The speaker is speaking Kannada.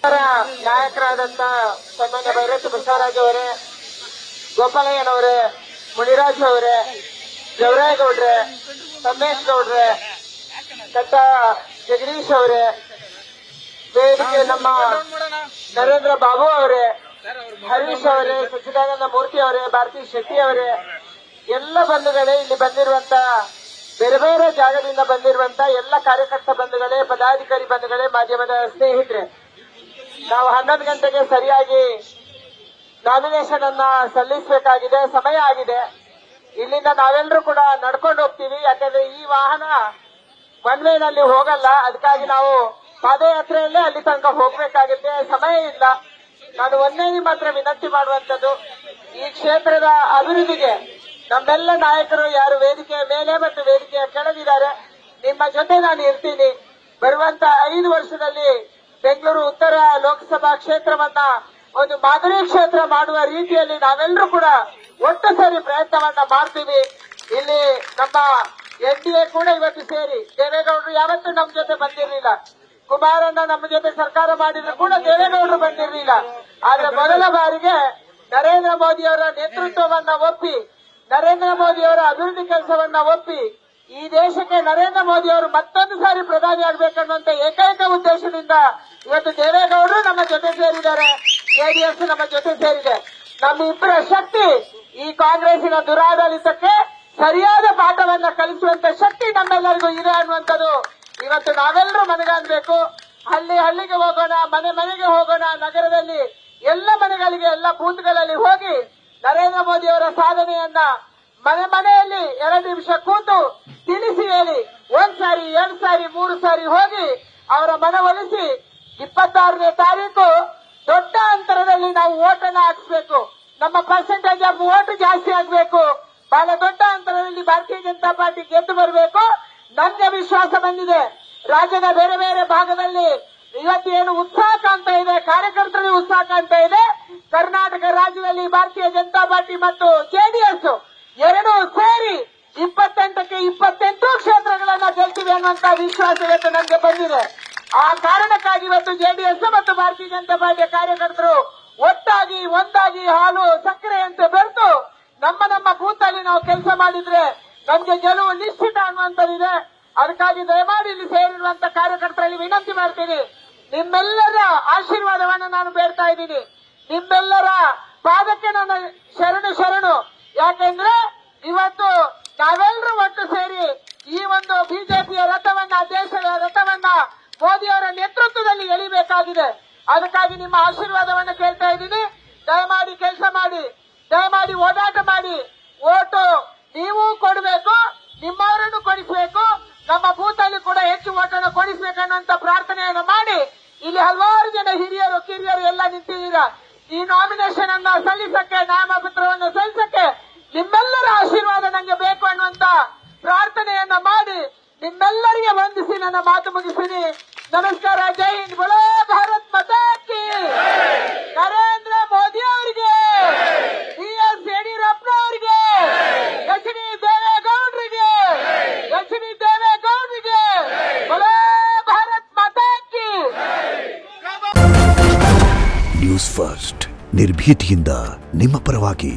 ನಾಯಕರಾದಂತ ಸನ್ಮಾನ್ಯ ಭೈರತಿ ಬಸವರಾಜ್ ಅವರೇ, ಗೋಪಾಲಯ್ಯನವರೇ, ಮುನಿರಾಜ್ ಅವರೇ, ಜವರಾಯಗೌಡ್ರೆ, ಸಂದೇಶ್ ಗೌಡ್ರೆ, ಕಟ್ಟ ಜಗದೀಶ್ ಅವರೇ, ವೇದಿಕೆ ನಮ್ಮ ನರೇಂದ್ರ ಬಾಬು ಅವರೇ, ಹರೀಶ್ ಅವರೇ, ಸಚ್ಚಿದಾನಂದ ಮೂರ್ತಿ ಅವರೇ, ಭಾರತಿ ಶೆಟ್ಟಿ ಅವರೇ, ಎಲ್ಲ ಬಂಧುಗಳೇ, ಇಲ್ಲಿ ಬಂದಿರುವಂತ ಬೇರೆ ಬೇರೆ ಜಾಗದಿಂದ ಬಂದಿರುವಂತ ಎಲ್ಲ ಕಾರ್ಯಕರ್ತ ಬಂಧುಗಳೇ, ಪದಾಧಿಕಾರಿ ಬಂಧುಗಳೇ, ಮಾಧ್ಯಮದ ಸ್ನೇಹಿತರೆ, ನಾವು 11 ಗಂಟೆಗೆ ಸರಿಯಾಗಿ ನಾಮಿನೇಷನ್ ಅನ್ನ ಸಲ್ಲಿಸಬೇಕಾಗಿದೆ, ಸಮಯ ಆಗಿದೆ. ಇಲ್ಲಿಂದ ನಾವೆಲ್ಲರೂ ಕೂಡ ನಡ್ಕೊಂಡು ಹೋಗ್ತೀವಿ. ಯಾಕಂದ್ರೆ ಈ ವಾಹನ ಒನ್ ವೇನಲ್ಲಿ ಹೋಗಲ್ಲ, ಅದಕ್ಕಾಗಿ ನಾವು ಪಾದಯಾತ್ರೆಯಲ್ಲೇ ಅಲ್ಲಿ ತನಕ ಹೋಗ್ಬೇಕಾಗುತ್ತೆ. ಸಮಯ ಇಲ್ಲ. ನಾನು ಒಂದೇ ಮಾತ್ರ ವಿನಂತಿ ಮಾಡುವಂತದ್ದು, ಈ ಕ್ಷೇತ್ರದ ಅಭಿವೃದ್ಧಿಗೆ ನಮ್ಮೆಲ್ಲ ನಾಯಕರು ಯಾರು ವೇದಿಕೆಯ ಮೇಲೆ ಮತ್ತು ವೇದಿಕೆಯ ಕೆಳಗಿದ್ದಾರೆ, ನಿಮ್ಮ ಜೊತೆ ನಾನು ಇರ್ತೀನಿ. ಬರುವಂತ 5 ವರ್ಷದಲ್ಲಿ ಬೆಂಗಳೂರು ಉತ್ತರ ಲೋಕಸಭಾ ಕ್ಷೇತ್ರವನ್ನ ಒಂದು ಮಾದರಿ ಕ್ಷೇತ್ರ ಮಾಡುವ ರೀತಿಯಲ್ಲಿ ನಾವೆಲ್ಲರೂ ಕೂಡ ಒಟ್ಟು ಸೇರಿ ಪ್ರಯತ್ನವನ್ನ ಮಾಡ್ತೀವಿ. ಇಲ್ಲಿ ನಮ್ಮ NDA ಕೂಡ ಇವತ್ತು ಸೇರಿ, ದೇವೇಗೌಡರು ಯಾವತ್ತೂ ನಮ್ಮ ಜೊತೆ ಬಂದಿರಲಿಲ್ಲ. ಕುಮಾರಣ್ಣ ನಮ್ಮ ಜೊತೆ ಸರ್ಕಾರ ಮಾಡಿದ್ರು ಕೂಡ ದೇವೇಗೌಡರು ಬಂದಿರಲಿಲ್ಲ. ಆದ್ರೆ ಮೊದಲ ಬಾರಿಗೆ ನರೇಂದ್ರ ಮೋದಿ ಅವರ ನೇತೃತ್ವವನ್ನ ಒಪ್ಪಿ, ನರೇಂದ್ರ ಮೋದಿ ಅವರ ಅಭಿವೃದ್ಧಿ ಕೆಲಸವನ್ನ ಒಪ್ಪಿ, ಈ ದೇಶಕ್ಕೆ ನರೇಂದ್ರ ಮೋದಿ ಅವರು ಮತ್ತೊಂದು ಸಾರಿ ಪ್ರಧಾನಿ ಆಗಬೇಕನ್ನುವಂತ ಏಕೈಕ ಉದ್ದೇಶದಿಂದ ಇವತ್ತು ದೇವೇಗೌಡರು ನಮ್ಮ ಜೊತೆ ಸೇರಿದ್ದಾರೆ, ಜೆಡಿಎಸ್ ನಮ್ಮ ಜೊತೆ ಸೇರಿದೆ. ನಮ್ಮ ಇಬ್ಬರ ಶಕ್ತಿ ಈ ಕಾಂಗ್ರೆಸ್ಸಿನ ದುರಾಡಳಿತಕ್ಕೆ ಸರಿಯಾದ ಪಾಠವನ್ನ ಕಲಿಸುವಂತ ಶಕ್ತಿ ನಮ್ಮೆಲ್ಲರಿಗೂ ಇದೆ ಅನ್ನುವಂಥದ್ದು ಇವತ್ತು ನಾವೆಲ್ಲರೂ ಮನಗಾಣಬೇಕು. ಹಳ್ಳಿಗೆ ಹೋಗೋಣ, ಮನೆಗೆ ಹೋಗೋಣ, ನಗರದಲ್ಲಿ ಎಲ್ಲ ಮನೆಗಳಿಗೆ, ಎಲ್ಲ ಬೂತ್ಗಳಲ್ಲಿ ಹೋಗಿ ನರೇಂದ್ರ ಮೋದಿ ಅವರ ಸಾಧನೆಯನ್ನ ಮನೆಯಲ್ಲಿ 2 ನಿಮಿಷ ಕೂತು ತಿಳಿಸಿ ಹೇಳಿ, 1 ಸಾರಿ 2 ಸಾರಿ 3 ಸಾರಿ ಹೋಗಿ ಅವರ ಮನವೊಲಿಸಿ 26ನೇ ತಾರೀಕು ದೊಡ್ಡ ಅಂತರದಲ್ಲಿ ನಾವು ಓಟನ್ನ ಹಾಕಿಸ್ಬೇಕು. ನಮ್ಮ ಪರ್ಸೆಂಟೇಜ್ ಆಫ್ ವೋಟ್ ಜಾಸ್ತಿ ಆಗಬೇಕು. ಬಹಳ ದೊಡ್ಡ ಅಂತರದಲ್ಲಿ ಭಾರತೀಯ ಜನತಾ ಪಾರ್ಟಿ ಗೆದ್ದು ಬರಬೇಕು. ನನ್ಗೆ ವಿಶ್ವಾಸ ಬಂದಿದೆ. ರಾಜ್ಯದ ಬೇರೆ ಬೇರೆ ಭಾಗದಲ್ಲಿ ಇವತ್ತೇನು ಉತ್ಸಾಹ ಕಾಣ್ತಾ ಇದೆ, ಕಾರ್ಯಕರ್ತರಿಗೆ ಉತ್ಸಾಹ ಕಾಣ್ತಾ ಇದೆ. ಕರ್ನಾಟಕ ರಾಜ್ಯದಲ್ಲಿ ಭಾರತೀಯ ಜನತಾ ಪಾರ್ಟಿ ಮತ್ತು ಜೆಡಿಎಸ್ ಎರಡೂ ಸೇರಿ 28ಕ್ಕೆ 28 ಕ್ಷೇತ್ರಗಳನ್ನ ಗೆಲ್ತೀವಿ ಅನ್ನುವಂತ ವಿಶ್ವಾಸ ಇವತ್ತು ನನಗೆ ಬಂದಿದೆ. ಆ ಕಾರಣಕ್ಕಾಗಿ ಇವತ್ತು ಜೆಡಿಎಸ್ ಮತ್ತು ಭಾರತೀಯ ಜನತಾ ಪಾರ್ಟಿಯ ಕಾರ್ಯಕರ್ತರು ಒಟ್ಟಾಗಿ ಒಂದಾಗಿ ಹಾಲು ಸಕ್ಕರೆಯಂತೆ ಬೆರೆತು ನಮ್ಮ ಬೂತ್ ಅಲ್ಲಿ ನಾವು ಕೆಲಸ ಮಾಡಿದ್ರೆ ನಮ್ಗೆ ಗೆಲುವು ನಿಶ್ಚಿತ ಅನ್ನುವಂಥದ್ದಿದೆ. ಅದಕ್ಕಾಗಿ ದಯಮಾಡಿ ಇಲ್ಲಿ ಸೇರಿರುವಂತ ಕಾರ್ಯಕರ್ತರಲ್ಲಿ ವಿನಂತಿ ಮಾಡ್ತೀನಿ, ನಿಮ್ಮೆಲ್ಲರ ಆಶೀರ್ವಾದವನ್ನು ನಾನು ಬೇಡ್ತಾ ಇದ್ದೀನಿ. ನಿಮ್ಮೆಲ್ಲರ ಪಾದಕ್ಕೆ ನನ್ನ ಶರಣು. ಯಾಕೆಂದ್ರೆ ಇವತ್ತು ನಾವೆಲ್ಲರೂ ಒಟ್ಟು ಸೇರಿ ಈ ಒಂದು ಬಿಜೆಪಿಯ ರಥವನ್ನ, ದೇಶದ ರಥವನ್ನ ಮೋದಿಯವರ ನೇತೃತ್ವದಲ್ಲಿ ಎಳಿಬೇಕಾಗಿದೆ. ಅದಕ್ಕಾಗಿ ನಿಮ್ಮ ಆಶೀರ್ವಾದವನ್ನು ಕೇಳ್ತಾ ಇದ್ದೀನಿ. ದಯಮಾಡಿ ಕೆಲಸ ಮಾಡಿ, ದಯಮಾಡಿ ಓಡಾಟ ಮಾಡಿ, ಓಟು ನೀವು ಕೊಡಬೇಕು, ನಿಮ್ಮವರನ್ನು ಕೊಡಿಸಬೇಕು, ನಮ್ಮ ಬೂತ್ ಅಲ್ಲಿ ಕೂಡ ಹೆಚ್ಚು ಓಟನ್ನು ಕೊಡಿಸಬೇಕನ್ನುವಂತ ಪ್ರಾರ್ಥನೆಯನ್ನು ಮಾಡಿ, ಇಲ್ಲಿ ಹಲವಾರು ಜನ ಹಿರಿಯರು ಕಿರಿಯರು ಎಲ್ಲ ನಿಂತಿದ್ದೀರಾ. ಈ ನಾಮಿನೇಷನ್ ಅನ್ನ ಸಲ್ಲಿಸಕ್ಕೆ, ನಾಮಪತ್ರವನ್ನು ಸಲ್ಲಿಸಕ್ಕೆ ನಿಮ್ಮೆಲ್ಲರ ಆಶೀರ್ವಾದ ನಂಗೆ ಬೇಕು ಅನ್ನುವಂತ ಪ್ರಾರ್ಥನೆಯನ್ನ ಮಾಡಿ ನಿಮ್ಮೆಲ್ಲರಿಗೆ ವಂದಿಸಿ ನನ್ನ ಮಾತು ಮುಗಿಸ್ತೀನಿ. ನಮಸ್ಕಾರ. ಜೈ ಹಿಂದ್. ಬೋಲೋ ಭಾರತ್ ಮಾತಾ ಕಿ. ನರೇಂದ್ರ ಮೋದಿ ಅವರಿಗೆ, BS ಯಡಿಯೂರಪ್ಪ ಅವರಿಗೆ, HD ದೇವೇಗೌಡರಿಗೆ, ಬೋಲೋ ಭಾರತ್ ಮಾತಾ ಕಿ. ನ್ಯೂಸ್ ಫಸ್ಟ್, ನಿರ್ಭೀತಿಯಿಂದ ನಿಮ್ಮ ಪರವಾಗಿ.